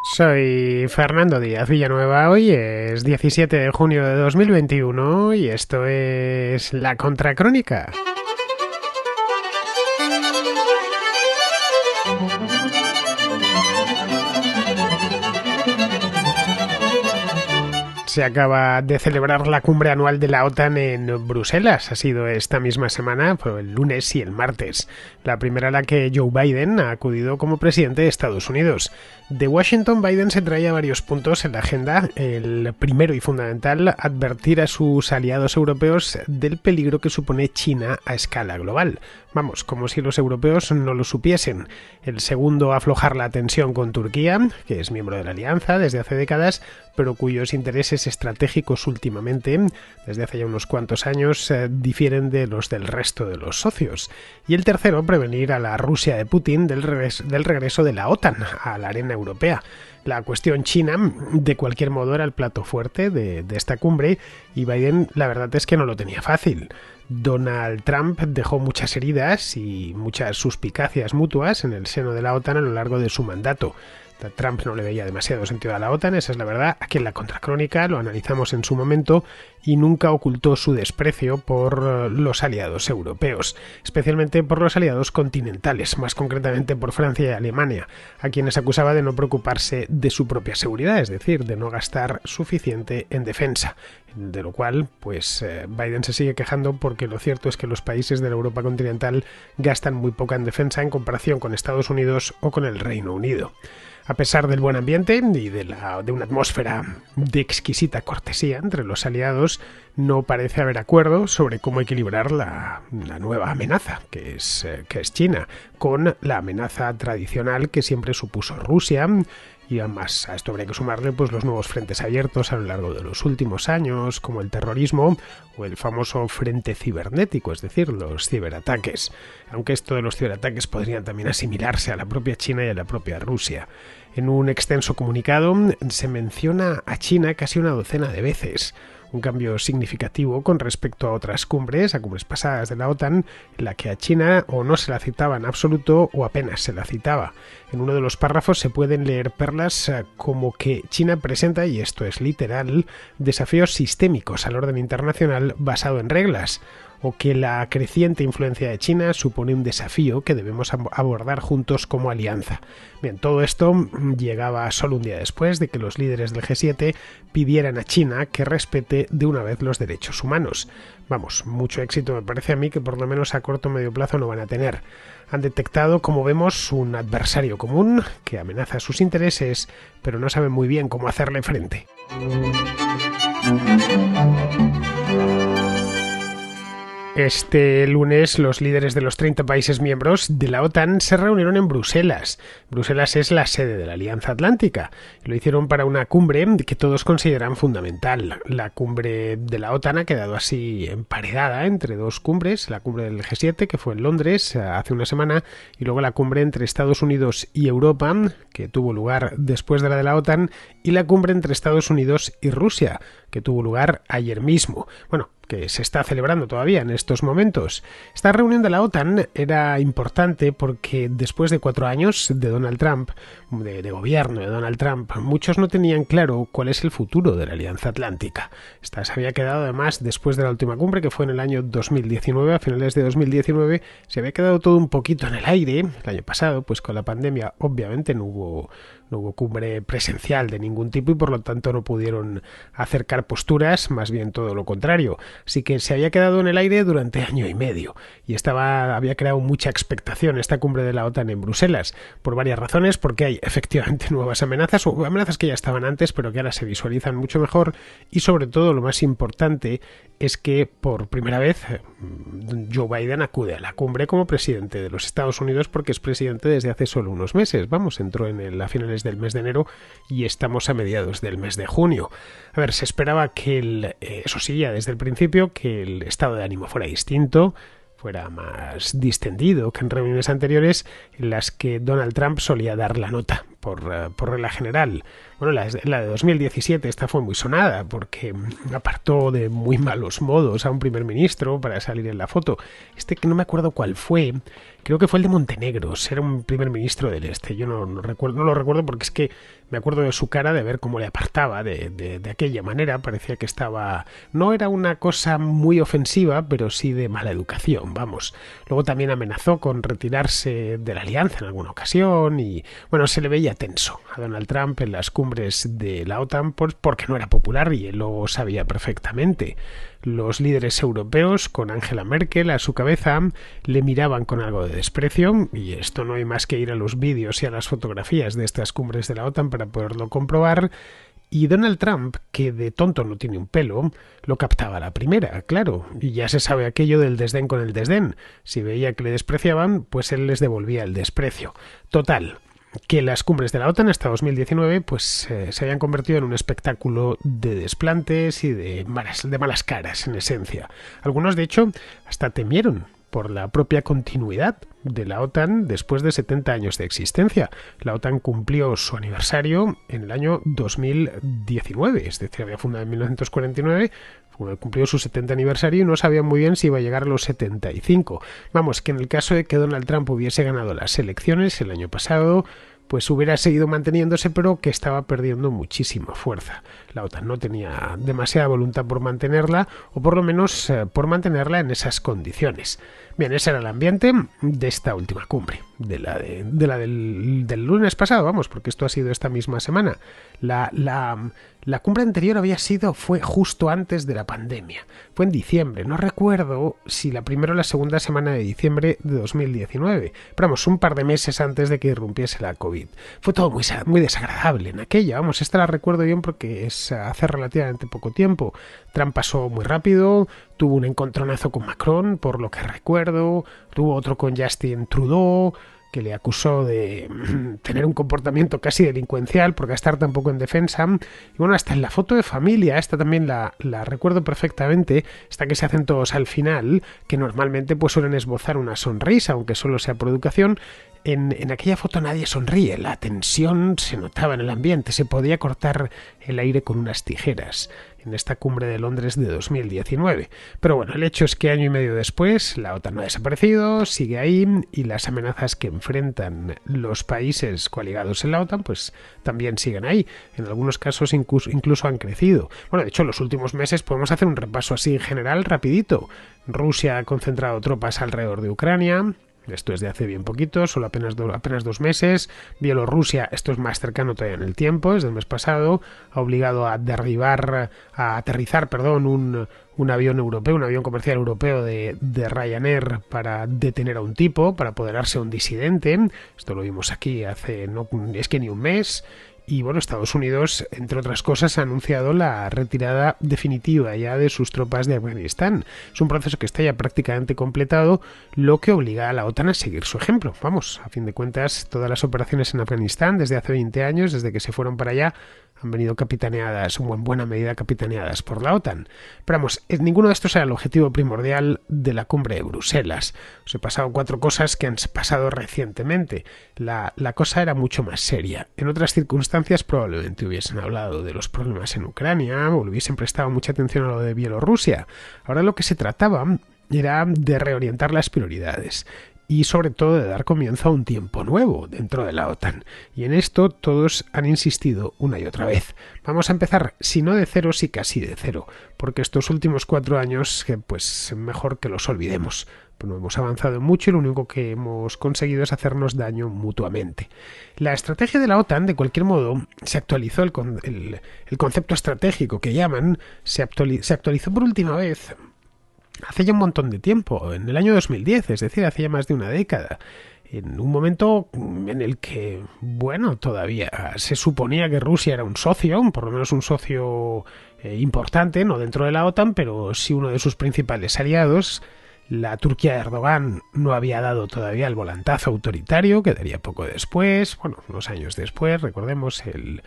Soy Fernando Díaz Villanueva, hoy es 17 de junio de 2021 y esto es La Contracrónica. Se acaba de celebrar la cumbre anual de la OTAN en Bruselas. Ha sido esta misma semana, el lunes y el martes. La primera a la que Joe Biden ha acudido como presidente de Estados Unidos. De Washington, Biden se traía varios puntos en la agenda. El primero y fundamental, advertir a sus aliados europeos del peligro que supone China a escala global. Vamos, como si los europeos no lo supiesen. El segundo, aflojar la tensión con Turquía, que es miembro de la alianza desde hace décadas, pero cuyos intereses estratégicos últimamente, desde hace ya unos cuantos años, difieren de los del resto de los socios. Y el tercero, prevenir a la Rusia de Putin del regreso de la OTAN a la arena europea. La cuestión china, de cualquier modo, era el plato fuerte de esta cumbre y Biden, la verdad es que no lo tenía fácil. Donald Trump dejó muchas heridas y muchas suspicacias mutuas en el seno de la OTAN a lo largo de su mandato. Trump no le veía demasiado sentido a la OTAN, esa es la verdad. Aquí en La Contracrónica lo analizamos en su momento y nunca ocultó su desprecio por los aliados europeos, especialmente por los aliados continentales, más concretamente por Francia y Alemania, a quienes acusaba de no preocuparse de su propia seguridad, es decir, de no gastar suficiente en defensa. De lo cual, Biden se sigue quejando porque lo cierto es que los países de la Europa continental gastan muy poca en defensa en comparación con Estados Unidos o con el Reino Unido. A pesar del buen ambiente y de una atmósfera de exquisita cortesía entre los aliados, no parece haber acuerdo sobre cómo equilibrar la nueva amenaza, que es China, con la amenaza tradicional que siempre supuso Rusia. Y además a esto habría que sumarle los nuevos frentes abiertos a lo largo de los últimos años, como el terrorismo o el famoso frente cibernético, es decir, los ciberataques. Aunque esto de los ciberataques podrían también asimilarse a la propia China y a la propia Rusia. En un extenso comunicado se menciona a China casi una docena de veces. Un cambio significativo con respecto a otras cumbres, a cumbres pasadas de la OTAN, en la que a China o no se la citaba en absoluto o apenas se la citaba. En uno de los párrafos se pueden leer perlas como que China presenta, y esto es literal, desafíos sistémicos al orden internacional basado en reglas, o que la creciente influencia de China supone un desafío que debemos abordar juntos como alianza. Bien, todo esto llegaba solo un día después de que los líderes del G7 pidieran a China que respete de una vez los derechos humanos. Vamos, mucho éxito me parece a mí que por lo menos a corto o medio plazo no van a tener. Han detectado, como vemos, un adversario común que amenaza sus intereses, pero no saben muy bien cómo hacerle frente. Este lunes los líderes de los 30 países miembros de la OTAN se reunieron en Bruselas. Bruselas es la sede de la Alianza Atlántica. Lo hicieron para una cumbre que todos consideran fundamental. La cumbre de la OTAN ha quedado así emparedada entre dos cumbres. La cumbre del G7, que fue en Londres hace una semana, y luego la cumbre entre Estados Unidos y Europa, que tuvo lugar después de la de la OTAN, y la cumbre entre Estados Unidos y Rusia, que tuvo lugar ayer mismo. Bueno, que se está celebrando todavía en estos momentos. Esta reunión de la OTAN era importante porque después de 4 años de Donald Trump, de gobierno de Donald Trump, muchos no tenían claro cuál es el futuro de la Alianza Atlántica. Esta se había quedado además después de la última cumbre, que fue en el año 2019, a finales de 2019, se había quedado todo un poquito en el aire. El año pasado, con la pandemia, obviamente no hubo cumbre presencial de ningún tipo y por lo tanto no pudieron acercar posturas, más bien todo lo contrario. Así que se había quedado en el aire durante año y medio y había creado mucha expectación esta cumbre de la OTAN en Bruselas, por varias razones, porque hay efectivamente nuevas amenazas, o amenazas que ya estaban antes pero que ahora se visualizan mucho mejor, y sobre todo lo más importante es que por primera vez Joe Biden acude a la cumbre como presidente de los Estados Unidos, porque es presidente desde hace solo unos meses. Entró a finales del mes de enero y estamos a mediados del mes de junio. A ver, se esperaba que eso sí, ya desde el principio, que el estado de ánimo fuera distinto, fuera más distendido que en reuniones anteriores en las que Donald Trump solía dar la nota por regla general. Bueno, la de 2017, esta fue muy sonada porque apartó de muy malos modos a un primer ministro para salir en la foto. Este que no me acuerdo cuál fue, creo que fue el de Montenegro, era un primer ministro del este. Yo no lo recuerdo porque es que me acuerdo de su cara, de ver cómo le apartaba de aquella manera. Parecía que estaba... No era una cosa muy ofensiva, pero sí de mala educación, vamos. Luego también amenazó con retirarse de la alianza en alguna ocasión y, bueno, se le veía tenso a Donald Trump en las cumbres de la OTAN porque no era popular y él lo sabía perfectamente. Los líderes europeos, con Angela Merkel a su cabeza, le miraban con algo de desprecio, y esto no hay más que ir a los vídeos y a las fotografías de estas cumbres de la OTAN para poderlo comprobar. Y Donald Trump, que de tonto no tiene un pelo, lo captaba a la primera, claro, y ya se sabe aquello del desdén con el desdén. Si veía que le despreciaban, pues él les devolvía el desprecio. Total, que las cumbres de la OTAN hasta 2019 pues se habían convertido en un espectáculo de desplantes y de malas caras, en esencia. Algunos, de hecho, hasta temieron por la propia continuidad de la OTAN después de 70 años de existencia. La OTAN cumplió su aniversario en el año 2019, es decir, había fundado en 1949, cumplió su 70 aniversario y no sabían muy bien si iba a llegar a los 75. Vamos, que en el caso de que Donald Trump hubiese ganado las elecciones el año pasado, pues hubiera seguido manteniéndose, pero que estaba perdiendo muchísima fuerza. La OTAN no tenía demasiada voluntad por mantenerla, o por lo menos por mantenerla en esas condiciones. Bien, ese era el ambiente de esta última cumbre, de la del lunes pasado, vamos, porque esto ha sido esta misma semana. La cumbre anterior fue justo antes de la pandemia. Fue en diciembre, no recuerdo si la primera o la segunda semana de diciembre de 2019. Pero vamos, un par de meses antes de que irrumpiese la COVID. Fue todo muy desagradable en aquella, vamos, esta la recuerdo bien porque es hace relativamente poco tiempo. Trump pasó muy rápido, tuvo un encontronazo con Macron, por lo que recuerdo, tuvo otro con Justin Trudeau, que le acusó de tener un comportamiento casi delincuencial por gastar tan poco en defensa. Y bueno, hasta en la foto de familia, esta también la recuerdo perfectamente, esta que se hacen todos al final, que normalmente pues suelen esbozar una sonrisa, aunque solo sea por educación. En aquella foto nadie sonríe, la tensión se notaba en el ambiente, se podía cortar el aire con unas tijeras en esta cumbre de Londres de 2019. Pero bueno, el hecho es que año y medio después la OTAN no ha desaparecido, sigue ahí, y las amenazas que enfrentan los países coaligados en la OTAN pues también siguen ahí. En algunos casos incluso han crecido. Bueno, de hecho, en los últimos meses podemos hacer un repaso así en general rapidito. Rusia ha concentrado tropas alrededor de Ucrania. Esto es de hace bien poquito, solo apenas 2 meses. Bielorrusia, esto es más cercano todavía en el tiempo, es del mes pasado, ha obligado a aterrizar un avión europeo, un avión comercial europeo de Ryanair para detener a un tipo, para apoderarse de un disidente. Esto lo vimos aquí hace, no es que ni un mes. Y bueno, Estados Unidos, entre otras cosas, ha anunciado la retirada definitiva ya de sus tropas de Afganistán. Es un proceso que está ya prácticamente completado, lo que obliga a la OTAN a seguir su ejemplo. Vamos, a fin de cuentas, todas las operaciones en Afganistán desde hace 20 años, desde que se fueron para allá, han venido capitaneadas, en buena medida capitaneadas por la OTAN. Pero vamos, ninguno de estos era el objetivo primordial de la cumbre de Bruselas. Os he pasado 4 cosas que han pasado recientemente. La cosa era mucho más seria. En otras circunstancias probablemente hubiesen hablado de los problemas en Ucrania o le hubiesen prestado mucha atención a lo de Bielorrusia. Ahora lo que se trataba era de reorientar las prioridades y sobre todo de dar comienzo a un tiempo nuevo dentro de la OTAN. Y en esto todos han insistido una y otra vez. Vamos a empezar, si no de cero, sí casi de cero, porque estos últimos 4 años, pues mejor que los olvidemos. No hemos avanzado mucho y lo único que hemos conseguido es hacernos daño mutuamente. La estrategia de la OTAN, de cualquier modo, se actualizó, el concepto estratégico que llaman, se actualizó por última vez hace ya un montón de tiempo, en el año 2010, es decir, hace ya más de una década, en un momento en el que, bueno, todavía se suponía que Rusia era un socio, por lo menos un socio importante, no dentro de la OTAN, pero sí uno de sus principales aliados. La Turquía de Erdogan no había dado todavía el volantazo autoritario, que daría poco después, unos años después. Recordemos el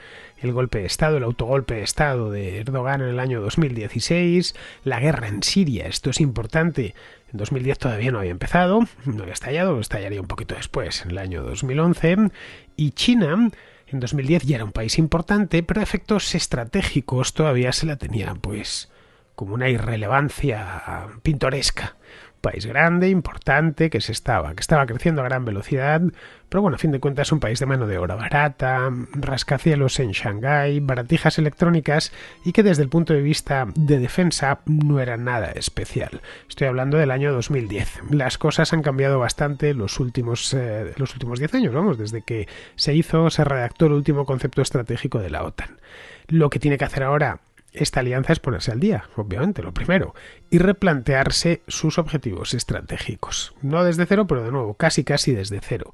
golpe de Estado, el autogolpe de Estado de Erdogan en el año 2016, la guerra en Siria, esto es importante. En 2010 todavía no había empezado, no había estallado, estallaría un poquito después, en el año 2011, y China, En 2010 ya era un país importante, pero a efectos estratégicos todavía se la tenía, pues, como una irrelevancia pintoresca. País grande, importante, que estaba creciendo a gran velocidad, pero bueno, a fin de cuentas es un país de mano de obra barata, rascacielos en Shanghái, baratijas electrónicas y que desde el punto de vista de defensa no era nada especial. Estoy hablando del año 2010. Las cosas han cambiado bastante los últimos 10 años, vamos, desde que se redactó el último concepto estratégico de la OTAN. Lo que tiene que hacer ahora esta alianza es ponerse al día, obviamente, lo primero, y replantearse sus objetivos estratégicos. No desde cero, pero de nuevo, casi desde cero.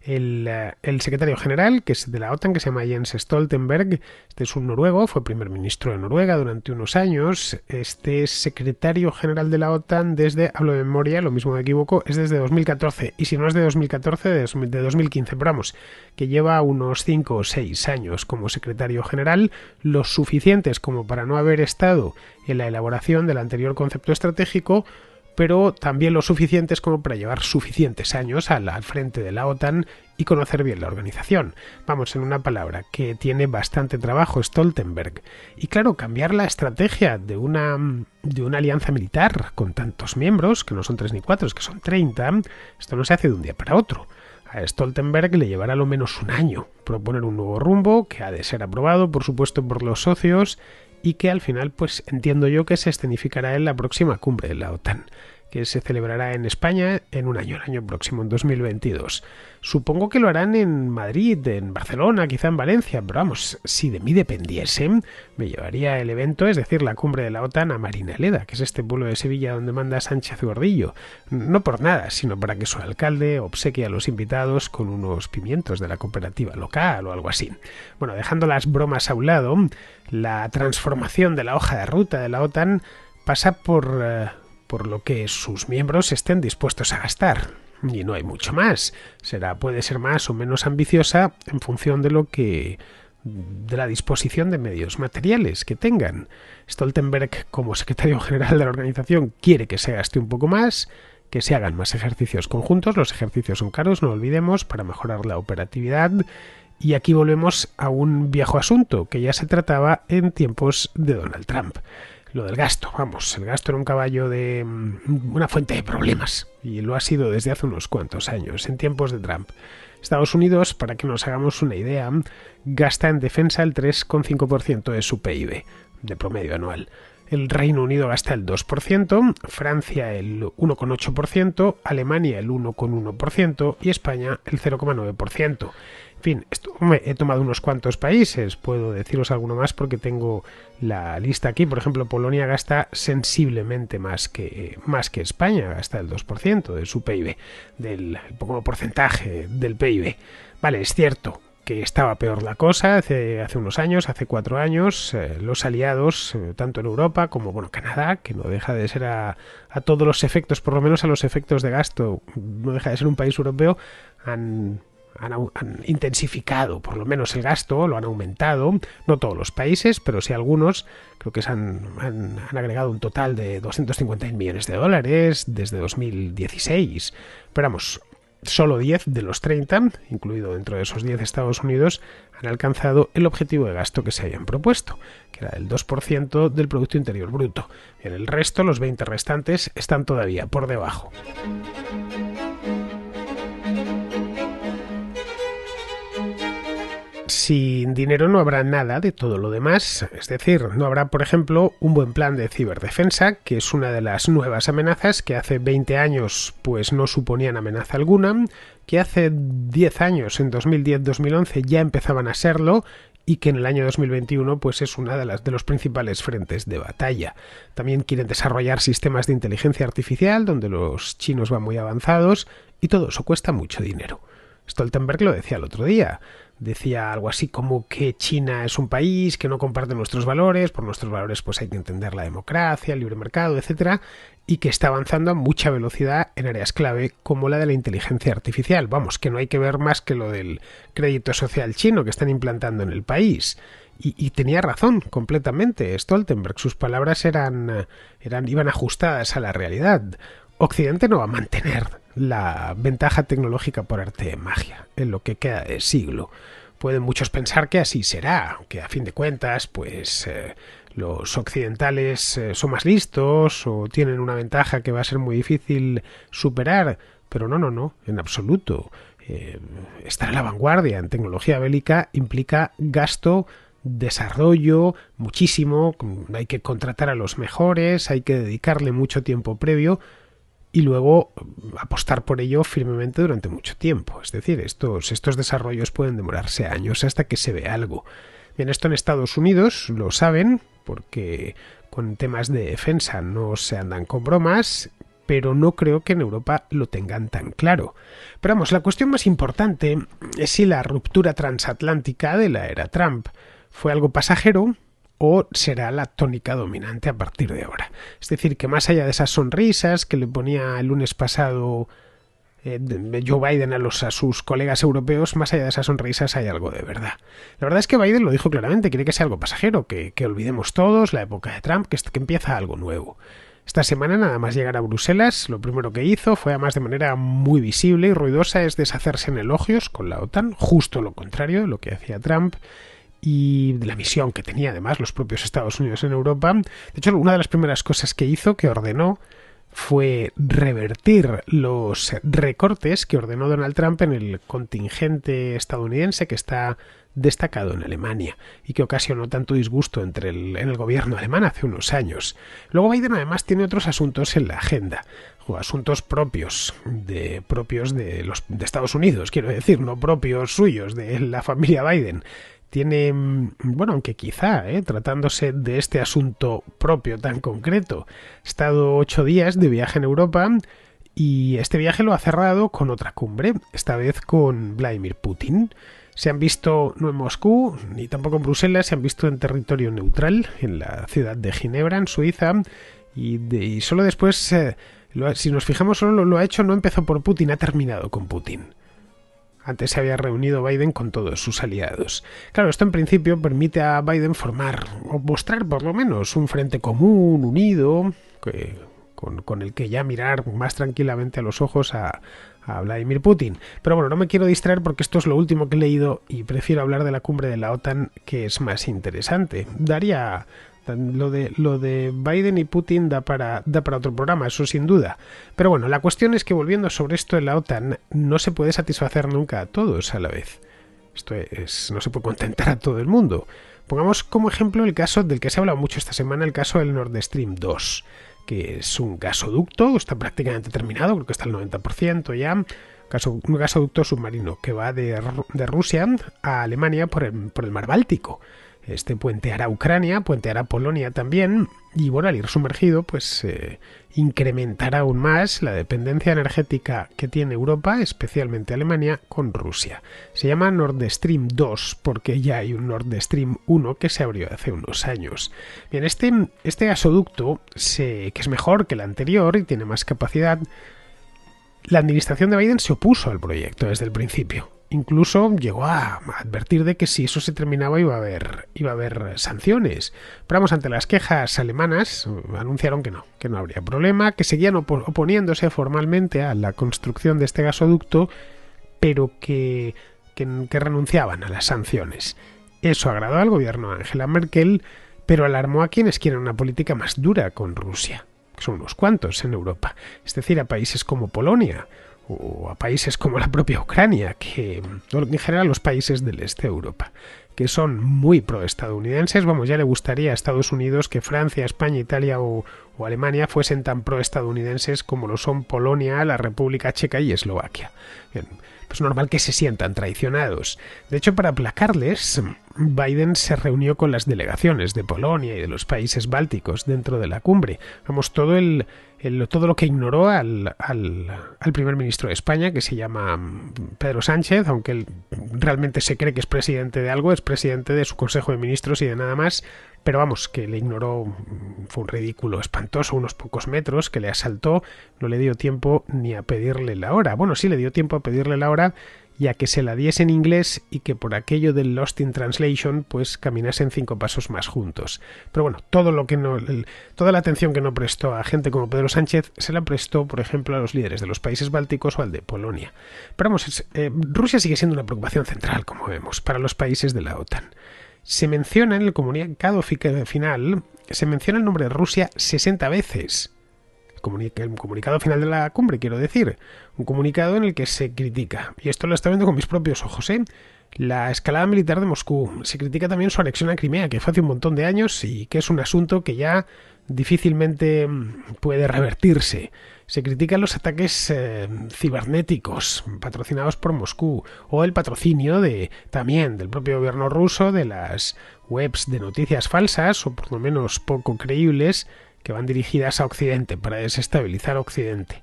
El secretario general, que es de la OTAN, que se llama Jens Stoltenberg, este es un noruego, fue primer ministro de Noruega durante unos años. Este es secretario general de la OTAN desde, hablo de memoria, lo mismo me equivoco, es desde 2014, y si no es de 2014, de 2015, pero vamos, que lleva unos 5 o 6 años como secretario general, los suficientes como para no haber estado en la elaboración del anterior concepto estratégico, pero también lo suficientes como para llevar suficientes años al frente de la OTAN y conocer bien la organización. Vamos, en una palabra, que tiene bastante trabajo Stoltenberg. Y claro, cambiar la estrategia de una alianza militar con tantos miembros, que no son 3 ni 4, es que son 30, esto no se hace de un día para otro. A Stoltenberg le llevará lo menos un año proponer un nuevo rumbo, que ha de ser aprobado, por supuesto, por los socios, y que al final, pues entiendo yo que se escenificará en la próxima cumbre de la OTAN, que se celebrará en España en un año, el año próximo, en 2022. Supongo que lo harán en Madrid, en Barcelona, quizá en Valencia, pero vamos, si de mí dependiese, me llevaría el evento, es decir, la cumbre de la OTAN, a Marinaleda, que es este pueblo de Sevilla donde manda Sánchez Gordillo. No por nada, sino para que su alcalde obsequie a los invitados con unos pimientos de la cooperativa local o algo así. Bueno, dejando las bromas a un lado, la transformación de la hoja de ruta de la OTAN pasa por lo que sus miembros estén dispuestos a gastar. Y no hay mucho más. Puede ser más o menos ambiciosa en función de la disposición de medios materiales que tengan. Stoltenberg, como secretario general de la organización, quiere que se gaste un poco más, que se hagan más ejercicios conjuntos. Los ejercicios son caros, no lo olvidemos, para mejorar la operatividad. Y aquí volvemos a un viejo asunto que ya se trataba en tiempos de Donald Trump. Lo del gasto, vamos, el gasto era un caballo de una fuente de problemas y lo ha sido desde hace unos cuantos años, en tiempos de Trump. Estados Unidos, para que nos hagamos una idea, gasta en defensa el 3,5% de su PIB, de promedio anual. El Reino Unido gasta el 2%, Francia el 1,8%, Alemania el 1,1% y España el 0,9%. En fin, he tomado unos cuantos países, puedo deciros alguno más porque tengo la lista aquí. Por ejemplo, Polonia gasta sensiblemente más que España, gasta el 2% de su PIB, como porcentaje del PIB. Vale, es cierto que estaba peor la cosa hace unos años, hace 4 años, los aliados, tanto en Europa como Canadá, que no deja de ser a todos los efectos, por lo menos a los efectos de gasto, no deja de ser un país europeo, han intensificado por lo menos el gasto, lo han aumentado, no todos los países, pero sí algunos, creo que han agregado un total de 250.000 millones de dólares desde 2016, pero vamos, solo 10 de los 30, incluido dentro de esos 10 Estados Unidos, han alcanzado el objetivo de gasto que se habían propuesto, que era el 2% del Producto Interior Bruto. En el resto, los 20 restantes, están todavía por debajo. Sin dinero no habrá nada de todo lo demás, es decir, no habrá, por ejemplo, un buen plan de ciberdefensa, que es una de las nuevas amenazas que hace 20 años pues no suponían amenaza alguna, que hace 10 años, en 2010-2011, ya empezaban a serlo, y que en el año 2021 pues es una de los principales frentes de batalla. También quieren desarrollar sistemas de inteligencia artificial, donde los chinos van muy avanzados, y todo eso cuesta mucho dinero. Stoltenberg lo decía el otro día. Decía algo así como que China es un país que no comparte nuestros valores, por nuestros valores pues hay que entender la democracia, el libre mercado, etcétera, y que está avanzando a mucha velocidad en áreas clave como la de la inteligencia artificial. Vamos, que no hay que ver más que lo del crédito social chino que están implantando en el país. Y tenía razón completamente Stoltenberg, sus palabras iban ajustadas a la realidad. Occidente no va a mantener la ventaja tecnológica por arte de magia en lo que queda de siglo. Pueden muchos pensar que así será, que a fin de cuentas, pues los occidentales son más listos o tienen una ventaja que va a ser muy difícil superar, pero no, en absoluto. Estar a la vanguardia en tecnología bélica implica gasto, desarrollo, muchísimo, hay que contratar a los mejores, hay que dedicarle mucho tiempo previo y luego apostar por ello firmemente durante mucho tiempo. Es decir, estos desarrollos pueden demorarse años hasta que se vea algo. Bien, esto en Estados Unidos lo saben porque con temas de defensa no se andan con bromas, pero no creo que en Europa lo tengan tan claro. Pero vamos, la cuestión más importante es si la ruptura transatlántica de la era Trump fue algo pasajero o será la tónica dominante a partir de ahora. Es decir, que más allá de esas sonrisas que le ponía el lunes pasado Joe Biden a sus colegas europeos, más allá de esas sonrisas hay algo de verdad. La verdad es que Biden lo dijo claramente, quiere que sea algo pasajero, que olvidemos todos la época de Trump, que empieza algo nuevo. Esta semana, nada más llegar a Bruselas, lo primero que hizo fue, además de manera muy visible y ruidosa, es deshacerse en elogios con la OTAN, justo lo contrario de lo que hacía Trump, y de la misión que tenía además los propios Estados Unidos en Europa. De hecho, una de las primeras cosas que hizo, que ordenó, fue revertir los recortes que ordenó Donald Trump en el contingente estadounidense que está destacado en Alemania y que ocasionó tanto disgusto en el gobierno alemán hace unos años. Luego Biden además tiene otros asuntos en la agenda, o asuntos propios de Estados Unidos, quiero decir, no propios suyos, de la familia Biden. Tiene, bueno, aunque quizá, tratándose de este asunto propio tan concreto, ha estado 8 días de viaje en Europa y este viaje lo ha cerrado con otra cumbre, esta vez con Vladimir Putin. Se han visto no en Moscú ni tampoco en Bruselas, se han visto en territorio neutral, en la ciudad de Ginebra, en Suiza, y solo después, si nos fijamos, solo lo ha hecho, no empezó por Putin, ha terminado con Putin. Antes se había reunido Biden con todos sus aliados. Claro, esto en principio permite a Biden formar, o mostrar por lo menos, un frente común, unido, con el que ya mirar más tranquilamente a los ojos a Vladimir Putin. Pero bueno, no me quiero distraer porque esto es lo último que he leído y prefiero hablar de la cumbre de la OTAN, que es más interesante. Lo de Biden y Putin da para otro programa, eso sin duda. Pero bueno, la cuestión es que, volviendo sobre esto de la OTAN, no se puede satisfacer nunca a todos a la vez. No se puede contentar a todo el mundo. Pongamos como ejemplo el caso del que se ha hablado mucho esta semana, el caso del Nord Stream 2, que es un gasoducto, está prácticamente terminado, creo que está al 90% ya, un gasoducto submarino que va de Rusia a Alemania por el mar Báltico. Este puenteará Ucrania, puenteará Polonia también, y bueno, al ir sumergido, pues incrementará aún más la dependencia energética que tiene Europa, especialmente Alemania, con Rusia. Se llama Nord Stream 2 porque ya hay un Nord Stream 1 que se abrió hace unos años. Bien, este gasoducto, que es mejor que el anterior y tiene más capacidad, la administración de Biden se opuso al proyecto desde el principio. Incluso llegó a advertir de que si eso se terminaba iba a haber sanciones. Pero vamos, ante las quejas alemanas anunciaron que no habría problema, que seguían oponiéndose formalmente a la construcción de este gasoducto, pero que renunciaban a las sanciones. Eso agradó al gobierno de Angela Merkel, pero alarmó a quienes quieren una política más dura con Rusia, que son unos cuantos en Europa, es decir, a países como Polonia o a países como la propia Ucrania, que en general los países del este de Europa, que son muy proestadounidenses. Vamos, ya le gustaría a Estados Unidos que Francia, España, Italia o Alemania fuesen tan proestadounidenses como lo son Polonia, la República Checa y Eslovaquia. Bien, pues normal que se sientan traicionados. De hecho, para aplacarles, Biden se reunió con las delegaciones de Polonia y de los países bálticos dentro de la cumbre. Vamos, todo lo que ignoró al primer ministro de España, que se llama Pedro Sánchez, aunque él realmente se cree que es presidente de algo, es presidente de su Consejo de Ministros y de nada más, pero vamos, que le ignoró, fue un ridículo espantoso, unos pocos metros, que le asaltó, no le dio tiempo ni a pedirle la hora. Bueno, sí le dio tiempo a pedirle la hora y a que se la diese en inglés y que por aquello del Lost in Translation pues caminasen 5 pasos más juntos. Pero bueno, toda la atención que no prestó a gente como Pedro Sánchez se la prestó, por ejemplo, a los líderes de los países bálticos o al de Polonia. Pero vamos, Rusia sigue siendo una preocupación central, como vemos, para los países de la OTAN. Se menciona en el comunicado final, se menciona el nombre de Rusia 60 veces. El comunicado final de la cumbre, quiero decir. Un comunicado en el que se critica, y esto lo estoy viendo con mis propios ojos, la escalada militar de Moscú. Se critica también su anexión a Crimea, que fue hace un montón de años y que es un asunto que ya difícilmente puede revertirse. Se critican los ataques cibernéticos patrocinados por Moscú o el patrocinio también del propio gobierno ruso de las webs de noticias falsas o por lo menos poco creíbles que van dirigidas a Occidente para desestabilizar Occidente.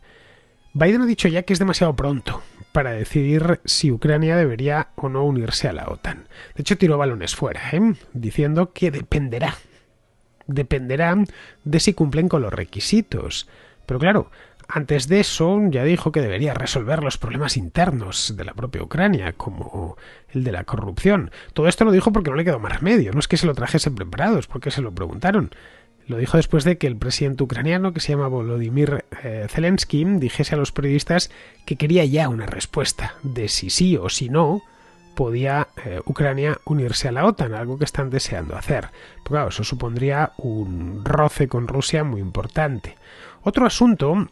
Biden ha dicho ya que es demasiado pronto para decidir si Ucrania debería o no unirse a la OTAN. De hecho, tiró balones fuera, diciendo que dependerá de si cumplen con los requisitos. Pero claro, antes de eso ya dijo que debería resolver los problemas internos de la propia Ucrania, como el de la corrupción. Todo esto lo dijo porque no le quedó más remedio, no es que se lo trajese preparado, es porque se lo preguntaron. Lo dijo después de que el presidente ucraniano, que se llama Volodymyr Zelensky, dijese a los periodistas que quería ya una respuesta de si sí o si no podía Ucrania unirse a la OTAN, algo que están deseando hacer. Pero claro, eso supondría un roce con Rusia muy importante. Otro asunto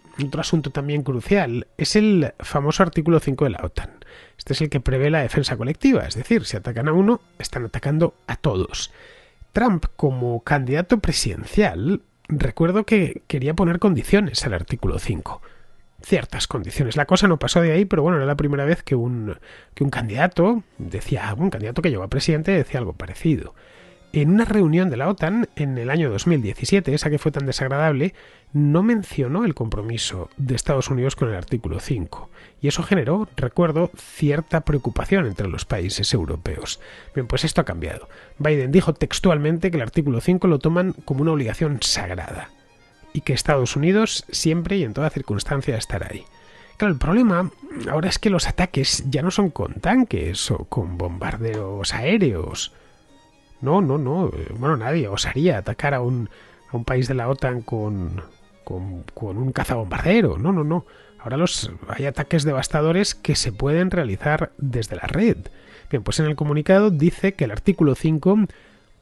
también crucial es el famoso artículo 5 de la OTAN. Este es el que prevé la defensa colectiva, es decir, si atacan a uno, están atacando a todos. Trump, como candidato presidencial, recuerdo que quería poner condiciones al artículo 5. Ciertas condiciones. La cosa no pasó de ahí, pero bueno, era la primera vez que un candidato que llegó a presidente decía algo parecido. En una reunión de la OTAN en el año 2017, esa que fue tan desagradable, no mencionó el compromiso de Estados Unidos con el artículo 5. Y eso generó, recuerdo, cierta preocupación entre los países europeos. Bien, pues esto ha cambiado. Biden dijo textualmente que el artículo 5 lo toman como una obligación sagrada y que Estados Unidos siempre y en toda circunstancia estará ahí. Claro, el problema ahora es que los ataques ya no son con tanques o con bombarderos aéreos. No. Bueno, nadie osaría atacar a un país de la OTAN con un cazabombardero. No. Ahora hay ataques devastadores que se pueden realizar desde la red. Bien, pues en el comunicado dice que el artículo 5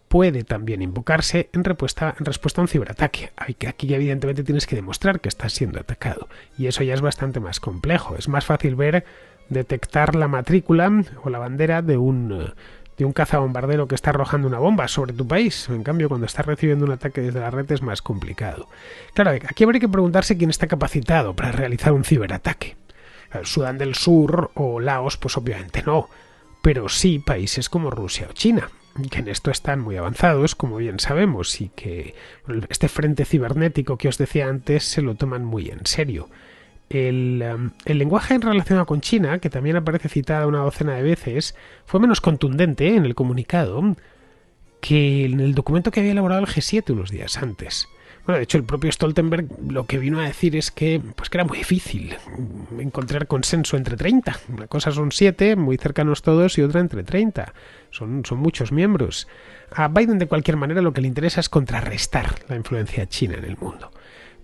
puede también invocarse en respuesta a un ciberataque. Aquí evidentemente tienes que demostrar que estás siendo atacado. Y eso ya es bastante más complejo. Es más fácil detectar la matrícula o la bandera de un cazabombardero que está arrojando una bomba sobre tu país. En cambio, cuando estás recibiendo un ataque desde la red es más complicado. Claro, aquí habría que preguntarse quién está capacitado para realizar un ciberataque. Sudán del Sur o Laos, pues obviamente no. Pero sí países como Rusia o China, que en esto están muy avanzados, como bien sabemos, y que este frente cibernético que os decía antes se lo toman muy en serio. El lenguaje relacionado con China, que también aparece citada una docena de veces, fue menos contundente en el comunicado que en el documento que había elaborado el G7 unos días antes. Bueno, de hecho, el propio Stoltenberg lo que vino a decir es que era muy difícil encontrar consenso entre 30. Una cosa son 7, muy cercanos todos, y otra entre 30. Son muchos miembros. A Biden, de cualquier manera, lo que le interesa es contrarrestar la influencia china en el mundo.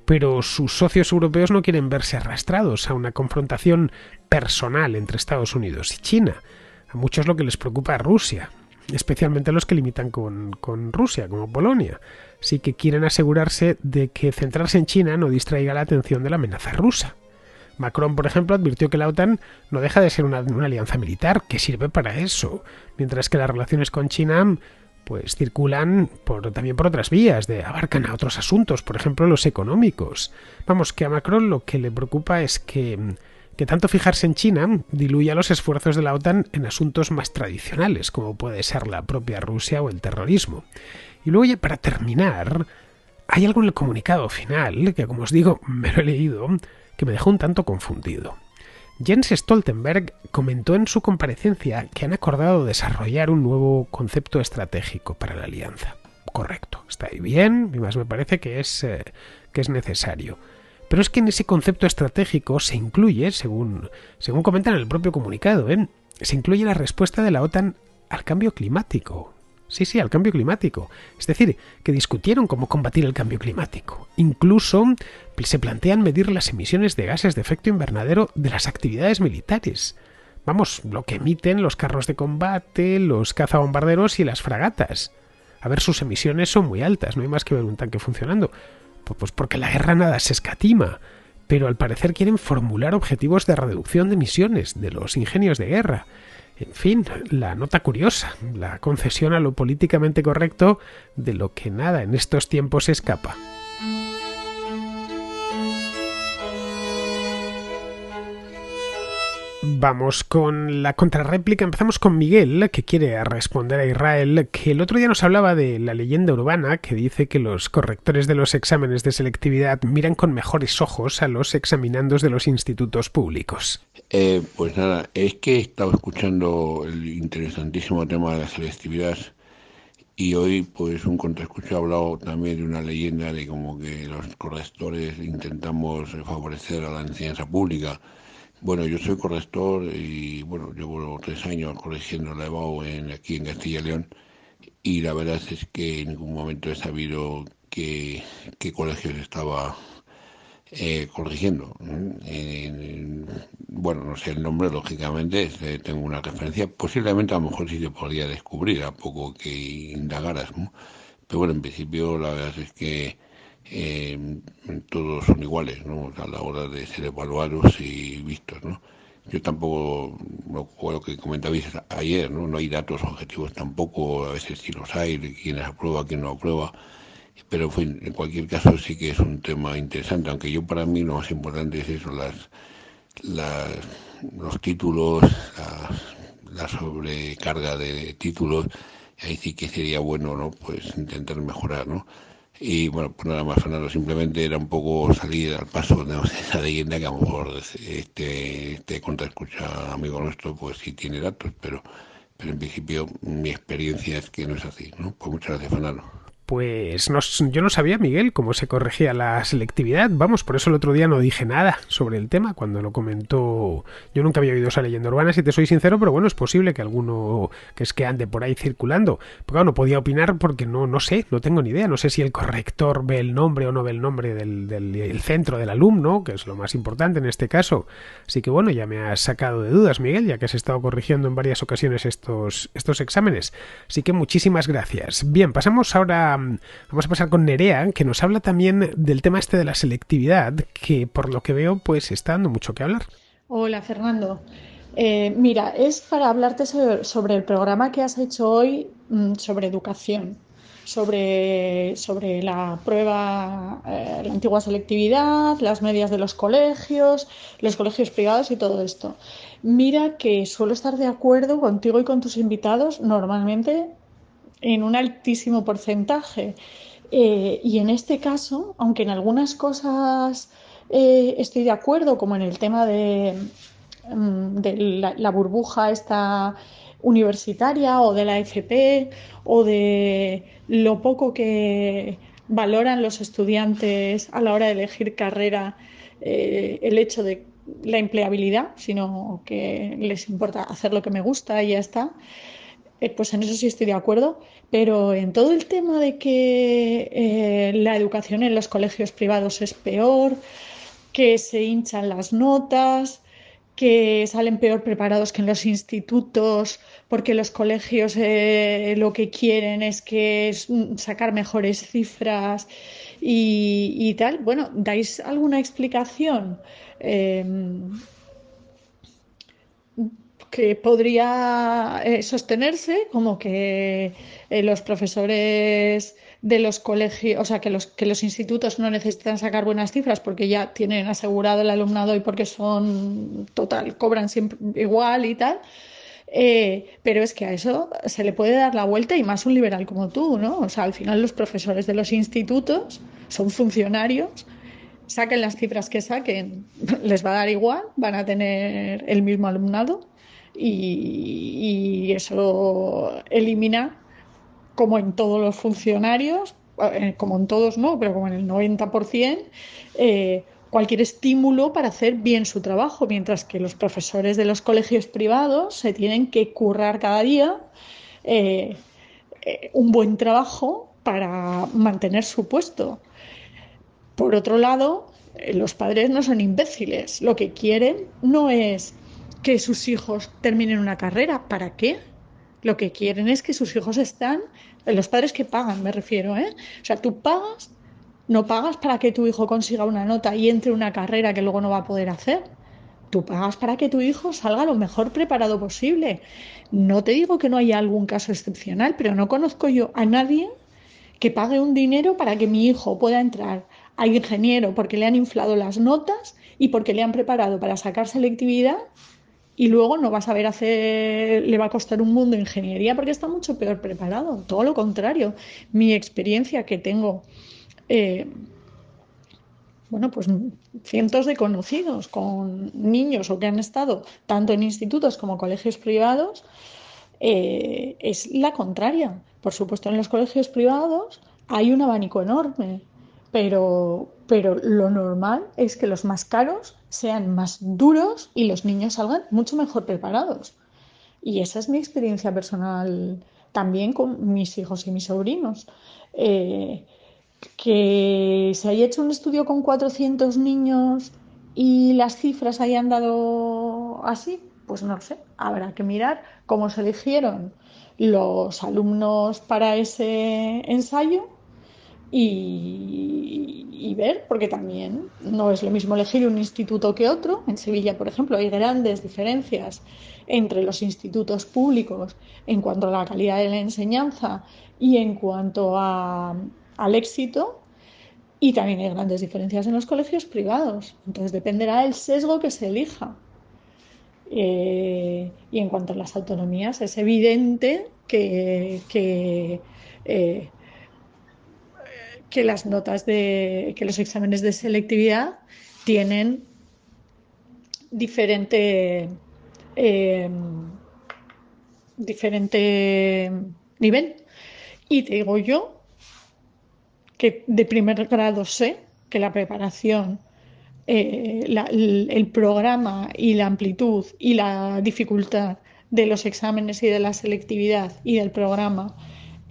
Pero sus socios europeos no quieren verse arrastrados a una confrontación personal entre Estados Unidos y China. A muchos lo que les preocupa es Rusia, especialmente los que limitan con Rusia, como Polonia. Así que quieren asegurarse de que centrarse en China no distraiga la atención de la amenaza rusa. Macron, por ejemplo, advirtió que la OTAN no deja de ser una alianza militar que sirve para eso, mientras que las relaciones con China pues circulan también por otras vías, abarcan a otros asuntos, por ejemplo los económicos. Vamos, que a Macron lo que le preocupa es que tanto fijarse en China diluya los esfuerzos de la OTAN en asuntos más tradicionales, como puede ser la propia Rusia o el terrorismo. Y luego, ya para terminar, hay algo en el comunicado final, que como os digo, me lo he leído, que me dejó un tanto confundido. Jens Stoltenberg comentó en su comparecencia que han acordado desarrollar un nuevo concepto estratégico para la alianza. Correcto, está ahí bien, y más me parece que es necesario. Pero es que en ese concepto estratégico se incluye, según comentan en el propio comunicado, se incluye la respuesta de la OTAN al cambio climático. Sí, al cambio climático. Es decir, que discutieron cómo combatir el cambio climático. Incluso se plantean medir las emisiones de gases de efecto invernadero de las actividades militares. Vamos, lo que emiten los carros de combate, los cazabombarderos y las fragatas. A ver, sus emisiones son muy altas, no hay más que ver un tanque funcionando. Pues porque la guerra nada se escatima. Pero al parecer quieren formular objetivos de reducción de emisiones de los ingenios de guerra. En fin, la nota curiosa, la concesión a lo políticamente correcto de lo que nada en estos tiempos escapa. Vamos con la contrarréplica. Empezamos con Miguel, que quiere responder a Israel, que el otro día nos hablaba de la leyenda urbana que dice que los correctores de los exámenes de selectividad miran con mejores ojos a los examinandos de los institutos públicos. Pues nada, es que he estado escuchando el interesantísimo tema de la selectividad y hoy pues un contraescucho ha hablado también de una leyenda de como que los correctores intentamos favorecer a la enseñanza pública. Bueno, yo soy corrector y bueno, llevo 3 años corrigiendo la EBAU aquí en Castilla y León y la verdad es que en ningún momento he sabido qué colegios estaba corrigiendo. Bueno, no sé el nombre, lógicamente, tengo una referencia, posiblemente a lo mejor sí se podría descubrir a poco que indagaras, ¿no? Pero bueno, en principio la verdad es que todos son iguales, ¿no? A la hora de ser evaluados y vistos, ¿no? Yo tampoco, lo que comentabais ayer, ¿no? No hay datos objetivos tampoco, a veces sí los hay, de quién aprueba, quién no aprueba, pero en cualquier caso sí que es un tema interesante, aunque yo para mí lo más importante es eso, las, los títulos, la sobrecarga de títulos, ahí sí que sería bueno, ¿no? Pues intentar mejorar, ¿no? Y bueno, pues nada más, Fernando, simplemente era un poco salir al paso de esa leyenda que a lo mejor este contraescucha amigo nuestro, pues sí tiene datos, pero en principio mi experiencia es que no es así, ¿no? Pues muchas gracias, Fernando. Pues no, yo no sabía, Miguel, cómo se corregía la selectividad. Vamos, por eso el otro día no dije nada sobre el tema cuando lo comentó. Yo nunca había oído esa leyenda urbana, si te soy sincero, pero bueno, es posible que alguno que es que ande por ahí circulando. Pero claro, no podía opinar porque no sé, no tengo ni idea. No sé si el corrector ve el nombre o no ve el nombre del centro del alumno, que es lo más importante en este caso. Así que bueno, ya me has sacado de dudas, Miguel, ya que has estado corrigiendo en varias ocasiones estos exámenes. Así que muchísimas gracias. Bien, pasamos ahora. Vamos a pasar con Nerea, que nos habla también del tema este de la selectividad, que por lo que veo, pues está dando mucho que hablar. Hola Fernando. Mira, es para hablarte sobre el programa que has hecho hoy sobre educación, sobre la prueba, la antigua selectividad, las medias de los colegios privados y todo esto. Mira que suelo estar de acuerdo contigo y con tus invitados normalmente en un altísimo porcentaje. Y en este caso, aunque en algunas cosas estoy de acuerdo, como en el tema de la burbuja esta universitaria o de la FP o de lo poco que valoran los estudiantes a la hora de elegir carrera, el hecho de la empleabilidad, sino que les importa hacer lo que me gusta y ya está. Pues en eso sí estoy de acuerdo, pero en todo el tema de que la educación en los colegios privados es peor, que se hinchan las notas, que salen peor preparados que en los institutos, porque los colegios lo que quieren es sacar mejores cifras y tal. Bueno, ¿dais alguna explicación? Eh, que podría sostenerse como que los profesores de los colegios, o sea, que los institutos no necesitan sacar buenas cifras porque ya tienen asegurado el alumnado y porque son total, cobran siempre igual y tal. Pero es que a eso se le puede dar la vuelta y más un liberal como tú, ¿no? O sea, al final los profesores de los institutos son funcionarios, saquen las cifras que saquen, les va a dar igual, van a tener el mismo alumnado y eso elimina, como en todos los funcionarios, como en todos no, pero como en el 90%, cualquier estímulo para hacer bien su trabajo, mientras que los profesores de los colegios privados se tienen que currar cada día eh, un buen trabajo para mantener su puesto. Por otro lado, los padres no son imbéciles. Lo que quieren no es que sus hijos terminen una carrera. ¿Para qué? Lo que quieren es que sus hijos están, los padres que pagan, me refiero, ¿eh? O sea, tú pagas, no pagas para que tu hijo consiga una nota y entre una carrera que luego no va a poder hacer. Tú pagas para que tu hijo salga lo mejor preparado posible. No te digo que no haya algún caso excepcional, pero no conozco yo a nadie que pague un dinero para que mi hijo pueda entrar a ingeniero porque le han inflado las notas y porque le han preparado para sacar selectividad y luego no va a saber hacer, le va a costar un mundo ingeniería porque está mucho peor preparado. Todo lo contrario. Mi experiencia que tengo, eh, bueno, pues cientos de conocidos con niños o que han estado tanto en institutos como colegios privados, es la contraria. Por supuesto, en los colegios privados hay un abanico enorme, pero lo normal es que los más caros sean más duros y los niños salgan mucho mejor preparados. Y esa es mi experiencia personal también con mis hijos y mis sobrinos. Eh, que se haya hecho un estudio con 400 niños y las cifras hayan dado así, pues no lo sé. Habrá que mirar cómo se eligieron los alumnos para ese ensayo y ver, porque también no es lo mismo elegir un instituto que otro. En Sevilla, por ejemplo, hay grandes diferencias entre los institutos públicos en cuanto a la calidad de la enseñanza y en cuanto al éxito, y también hay grandes diferencias en los colegios privados. Entonces dependerá del sesgo que se elija. Y en cuanto a las autonomías, es evidente eh, que las notas que los exámenes de selectividad tienen diferente, eh, diferente nivel. Y te digo yo que de primer grado sé que la preparación, el programa y la amplitud y la dificultad de los exámenes y de la selectividad y del programa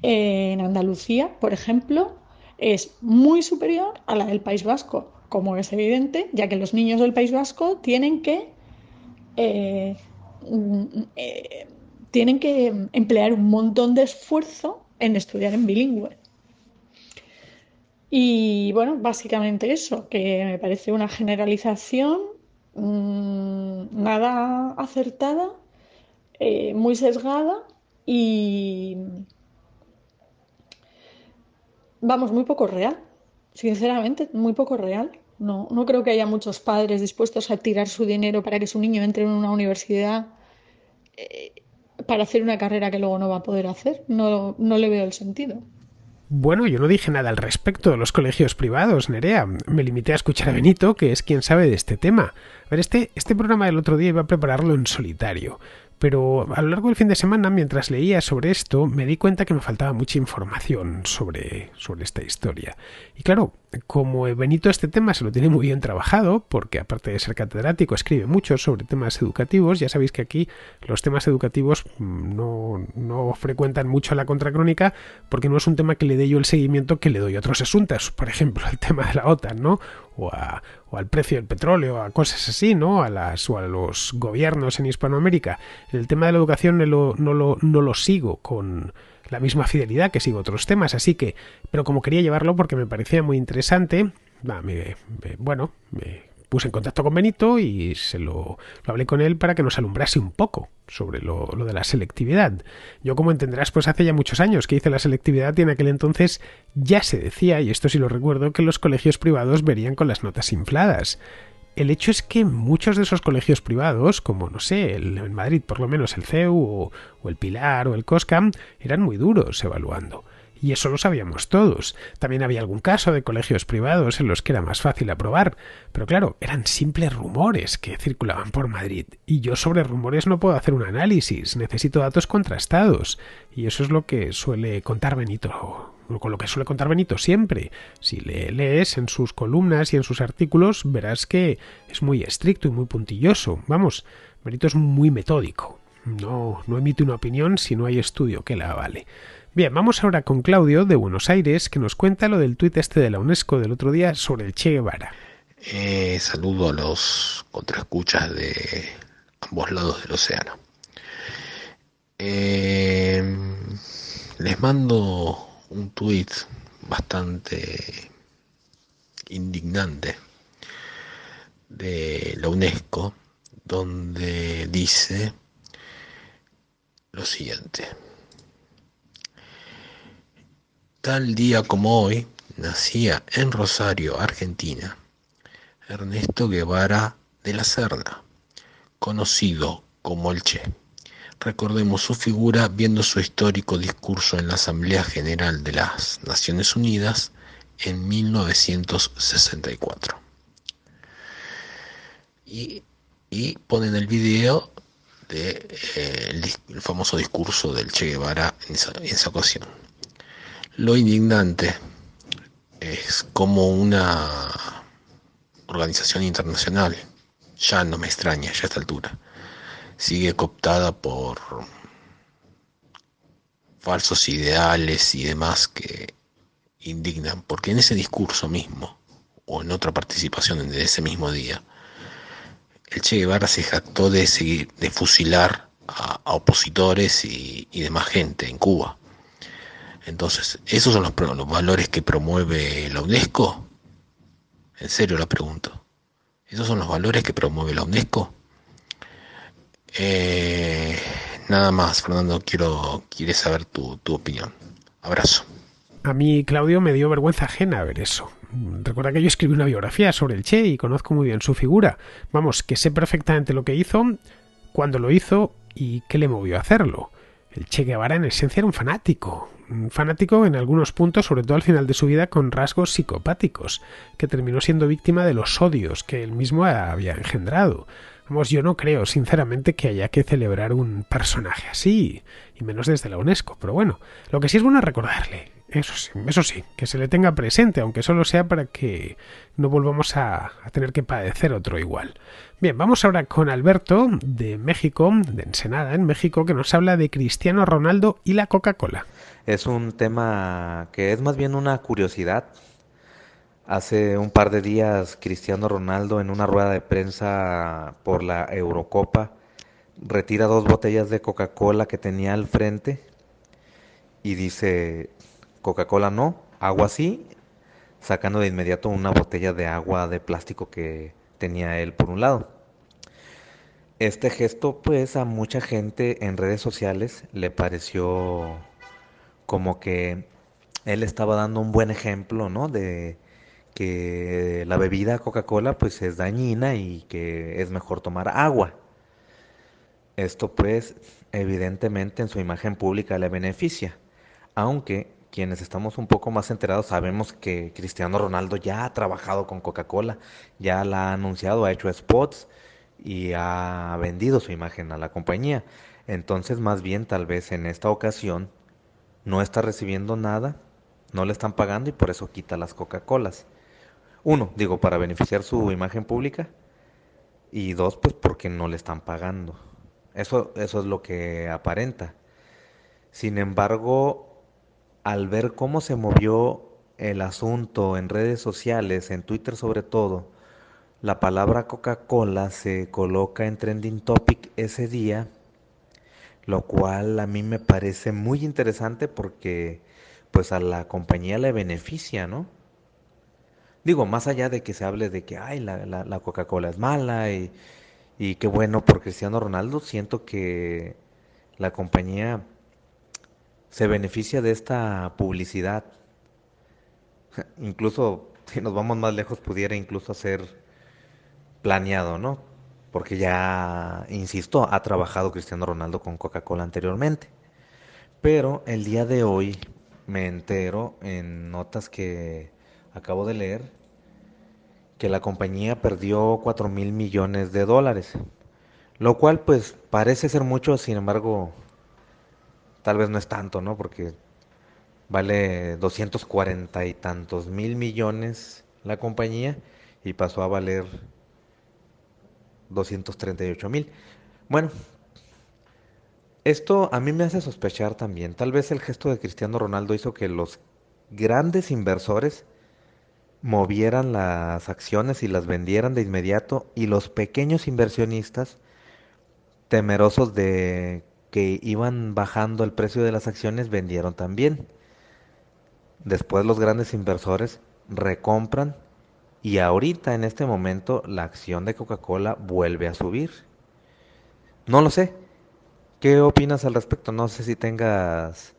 en Andalucía, por ejemplo, es muy superior a la del País Vasco, como es evidente, ya que los niños del País Vasco eh, eh, tienen que emplear un montón de esfuerzo en estudiar en bilingüe. Y bueno, básicamente eso, que me parece una generalización nada acertada, muy sesgada y, vamos, muy poco real. Sinceramente, muy poco real. No, no creo que haya muchos padres dispuestos a tirar su dinero para que su niño entre en una universidad para hacer una carrera que luego no va a poder hacer. No, no le veo el sentido. Bueno, yo no dije nada al respecto de los colegios privados, Nerea. Me limité a escuchar a Benito, que es quien sabe de este tema. A ver, este programa del otro día iba a prepararlo en solitario. Pero a lo largo del fin de semana, mientras leía sobre esto, me di cuenta que me faltaba mucha información sobre esta historia. Y claro, como Benito este tema se lo tiene muy bien trabajado, porque aparte de ser catedrático escribe mucho sobre temas educativos, ya sabéis que aquí los temas educativos no frecuentan mucho la contracrónica, porque no es un tema que le dé yo el seguimiento que le doy a otros asuntos, por ejemplo, el tema de la OTAN, ¿no? O al precio del petróleo, a cosas así, ¿no? O a los gobiernos en Hispanoamérica. El tema de la educación no lo sigo con la misma fidelidad que sigo otros temas, así que, pero como quería llevarlo porque me parecía muy interesante, me puse en contacto con Benito y lo hablé con él para que nos alumbrase un poco sobre lo de la selectividad. Yo, como entenderás, pues hace ya muchos años que hice la selectividad y en aquel entonces ya se decía, y esto sí lo recuerdo, que los colegios privados verían con las notas infladas. El hecho es que muchos de esos colegios privados, como no sé, en Madrid por lo menos el CEU o el Pilar o el COSCAM, eran muy duros evaluando. Y eso lo sabíamos todos. También había algún caso de colegios privados en los que era más fácil aprobar. Pero claro, eran simples rumores que circulaban por Madrid. Y yo sobre rumores no puedo hacer un análisis. Necesito datos contrastados. Y eso es lo que suele contar Benito con lo que suele contar Benito siempre. Si le lees en sus columnas y en sus artículos, verás que es muy estricto y muy puntilloso. Vamos, Benito es muy metódico. No emite una opinión si no hay estudio que la avale. Bien, vamos ahora con Claudio de Buenos Aires, que nos cuenta lo del tuit este de la UNESCO del otro día sobre el Che Guevara. Saludo a los contraescuchas de ambos lados del océano. Les mando un tuit bastante indignante de la UNESCO, donde dice lo siguiente: tal día como hoy nacía en Rosario, Argentina, Ernesto Guevara de la Serna, conocido como el Che. Recordemos su figura viendo su histórico discurso en la Asamblea General de las Naciones Unidas en 1964. Y ponen el video de el famoso discurso del Che Guevara en esa ocasión. Lo indignante es como una organización internacional, ya no me extraña ya a esta altura, sigue cooptada por falsos ideales y demás que indignan, porque en ese discurso mismo, o en otra participación de ese mismo día, el Che Guevara se jactó de fusilar a opositores y demás gente en Cuba. Entonces, ¿esos son los valores que promueve la UNESCO? En serio la pregunto. ¿Esos son los valores que promueve la UNESCO? Nada más, Fernando, quiero saber tu opinión. Abrazo. A mí, Claudio, me dio vergüenza ajena ver eso. Recuerda que yo escribí una biografía sobre el Che y conozco muy bien su figura. Vamos, que sé perfectamente lo que hizo, cuándo lo hizo y qué le movió a hacerlo. El Che Guevara en esencia era un fanático en algunos puntos, sobre todo al final de su vida, con rasgos psicopáticos, que terminó siendo víctima de los odios que él mismo había engendrado. Vamos, yo no creo, sinceramente, que haya que celebrar un personaje así, y menos desde la UNESCO, pero bueno, lo que sí es bueno es recordarle, eso sí, que se le tenga presente, aunque solo sea para que no volvamos a tener que padecer otro igual. Bien, vamos ahora con Alberto, de México, de Ensenada, en México, que nos habla de Cristiano Ronaldo y la Coca-Cola. Es un tema que es más bien una curiosidad. Hace un par de días, Cristiano Ronaldo, en una rueda de prensa por la Eurocopa, retira 2 botellas de Coca-Cola que tenía al frente y dice: Coca-Cola no, agua sí, sacando de inmediato una botella de agua de plástico que tenía él por un lado. Este gesto, pues, a mucha gente en redes sociales le pareció como que él estaba dando un buen ejemplo, ¿no? De que la bebida Coca-Cola pues es dañina y que es mejor tomar agua. Esto pues evidentemente en su imagen pública le beneficia, aunque quienes estamos un poco más enterados sabemos que Cristiano Ronaldo ya ha trabajado con Coca-Cola, ya la ha anunciado, ha hecho spots y ha vendido su imagen a la compañía. Entonces más bien tal vez en esta ocasión no está recibiendo nada, no le están pagando y por eso quita las Coca-Colas. Uno, digo, para beneficiar su imagen pública. Y dos, pues porque no le están pagando. Eso es lo que aparenta. Sin embargo, al ver cómo se movió el asunto en redes sociales, en Twitter sobre todo, la palabra Coca-Cola se coloca en trending topic ese día, lo cual a mí me parece muy interesante porque pues a la compañía le beneficia, ¿no? Digo, más allá de que se hable de que ay, la Coca-Cola es mala y qué bueno por Cristiano Ronaldo, siento que la compañía se beneficia de esta publicidad. Incluso, si nos vamos más lejos, pudiera incluso ser planeado, ¿no? Porque ya, insisto, ha trabajado Cristiano Ronaldo con Coca-Cola anteriormente. Pero el día de hoy me entero en notas que acabo de leer que la compañía perdió 4.000 millones de dólares, lo cual pues parece ser mucho, sin embargo, tal vez no es tanto, ¿no? Porque vale 240 y tantos mil millones la compañía y pasó a valer 238,000. Bueno, esto a mí me hace sospechar también. Tal vez el gesto de Cristiano Ronaldo hizo que los grandes inversores movieran las acciones y las vendieran de inmediato y los pequeños inversionistas, temerosos de que iban bajando el precio de las acciones, vendieron también. Después los grandes inversores recompran y ahorita en este momento la acción de Coca-Cola vuelve a subir. No lo sé. ¿Qué opinas al respecto? No sé si tengas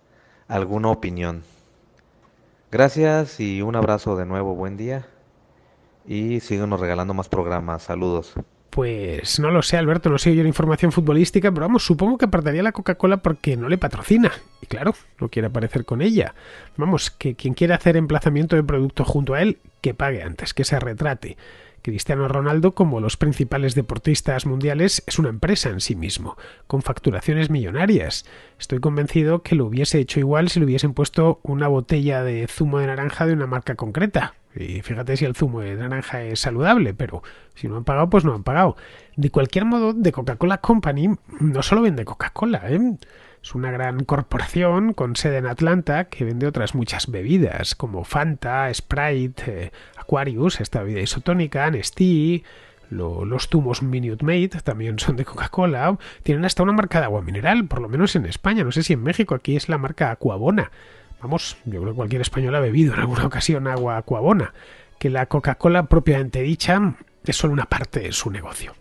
alguna opinión. Gracias y un abrazo de nuevo. Buen día. Y síguenos regalando más programas. Saludos. Pues no lo sé, Alberto, no sé yo la información futbolística, pero vamos, supongo que apartaría la Coca-Cola porque no le patrocina. Y claro, no quiere aparecer con ella. Vamos, que quien quiera hacer emplazamiento de producto junto a él, que pague antes, que se retrate. Cristiano Ronaldo, como los principales deportistas mundiales, es una empresa en sí mismo, con facturaciones millonarias. Estoy convencido que lo hubiese hecho igual si le hubiesen puesto una botella de zumo de naranja de una marca concreta. Y fíjate si el zumo de naranja es saludable, pero si no han pagado, pues no han pagado. De cualquier modo, The Coca-Cola Company no solo vende Coca-Cola, es una gran corporación con sede en Atlanta que vende otras muchas bebidas como Fanta, Sprite, Aquarius, esta bebida isotónica, Nestea, los zumos Minute Maid también son de Coca-Cola. Tienen hasta una marca de agua mineral, por lo menos en España. No sé si en México, aquí es la marca Aquabona. Vamos, yo creo que cualquier español ha bebido en alguna ocasión agua Aquabona. Que la Coca-Cola propiamente dicha es solo una parte de su negocio.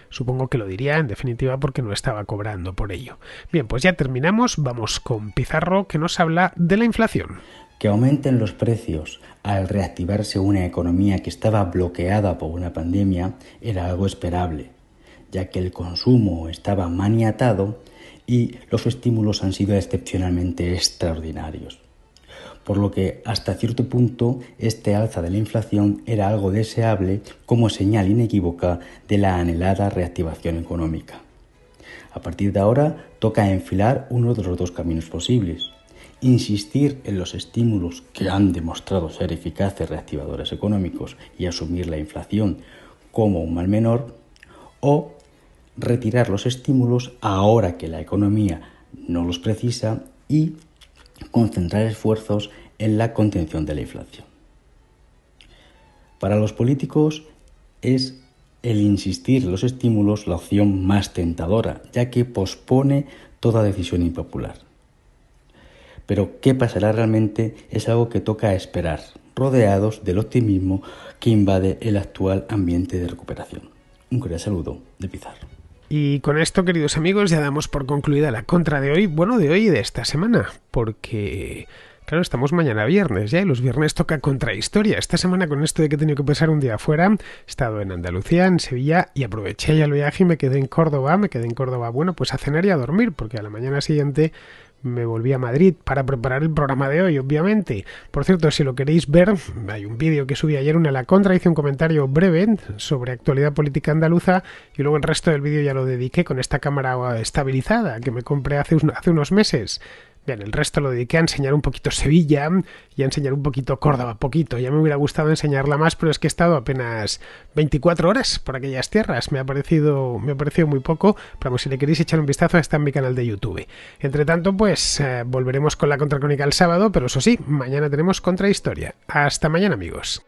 Supongo que lo diría en definitiva porque no estaba cobrando por ello. Bien, pues ya terminamos. Vamos con Pizarro, que nos habla de la inflación. Que aumenten los precios al reactivarse una economía que estaba bloqueada por una pandemia era algo esperable, ya que el consumo estaba maniatado y los estímulos han sido excepcionalmente extraordinarios. Por lo que hasta cierto punto este alza de la inflación era algo deseable como señal inequívoca de la anhelada reactivación económica. A partir de ahora toca enfilar uno de los dos caminos posibles: insistir en los estímulos que han demostrado ser eficaces reactivadores económicos y asumir la inflación como un mal menor, o retirar los estímulos ahora que la economía no los precisa y concentrar esfuerzos en la contención de la inflación. Para los políticos es el insistir en los estímulos la opción más tentadora, ya que pospone toda decisión impopular. Pero ¿qué pasará realmente? Es algo que toca esperar, rodeados del optimismo que invade el actual ambiente de recuperación. Un cordial saludo de Pizarro. Y con esto, queridos amigos, ya damos por concluida la contra de hoy, bueno, de hoy y de esta semana, porque, claro, estamos mañana viernes ya y los viernes toca contrahistoria. Esta semana, con esto de que he tenido que pasar un día afuera, he estado en Andalucía, en Sevilla, y aproveché ya el viaje y me quedé en Córdoba, bueno, pues a cenar y a dormir, porque a la mañana siguiente me volví a Madrid para preparar el programa de hoy, obviamente. Por cierto, si lo queréis ver, hay un vídeo que subí ayer, una a la contra, hice un comentario breve sobre actualidad política andaluza y luego el resto del vídeo ya lo dediqué con esta cámara estabilizada que me compré hace unos meses. Bien, el resto lo dediqué a enseñar un poquito Sevilla y a enseñar un poquito Córdoba, poquito. Ya me hubiera gustado enseñarla más, pero es que he estado apenas 24 horas por aquellas tierras. Me ha parecido muy poco, pero vamos, si le queréis echar un vistazo está en mi canal de YouTube. Entre tanto, pues volveremos con la Contracrónica el sábado, pero eso sí, mañana tenemos Contrahistoria. Hasta mañana, amigos.